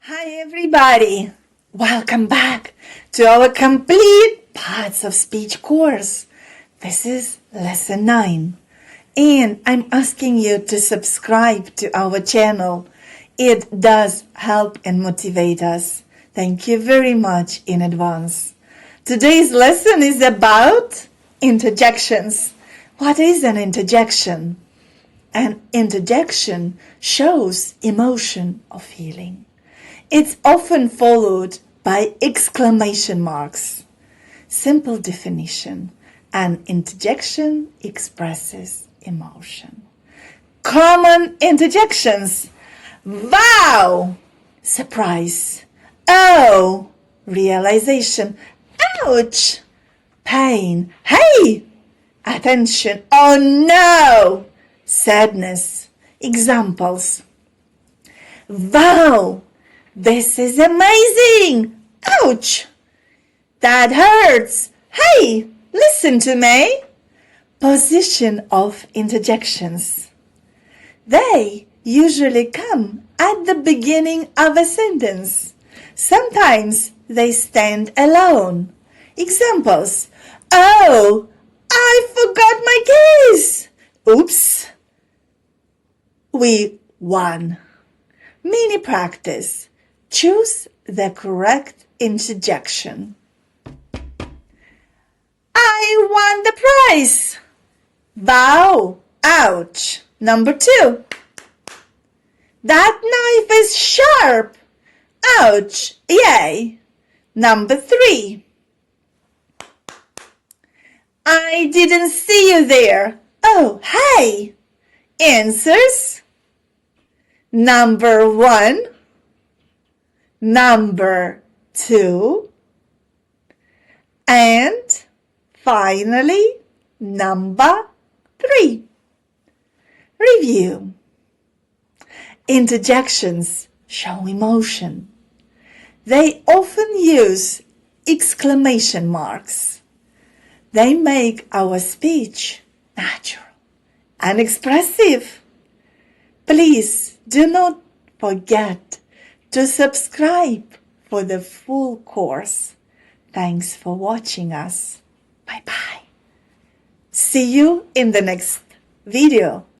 Hi everybody! Welcome back to our complete parts of speech course. This is lesson 9 and I'm asking you to subscribe to our channel. It does help and motivate us. Thank you very much in advance. Today's lesson is about interjections. What is an interjection? An interjection shows emotion or feeling. It's often followed by exclamation marks. Simple definition: an interjection expresses emotion. Common interjections: wow, surprise, oh, realization, ouch, pain, hey, attention, oh no, sadness. Examples: wow, this is amazing! Ouch! That hurts! Hey, listen to me! Position of interjections. They usually come at the beginning of a sentence. Sometimes they stand alone. Examples: oh, I forgot my keys! Oops! We won. Mini practice. Choose the correct interjection. I won the prize. Wow, ouch. Number 2. That knife is sharp. Ouch, yay. Number 3. I didn't see you there. Oh, hey. Answers. Number 1. Number 2, and finally, number 3. Review. Interjections show emotion. They often use exclamation marks. They make our speech natural and expressive. Please do not forget to subscribe for the full course. Thanks for watching us. Bye-bye. See you in the next video.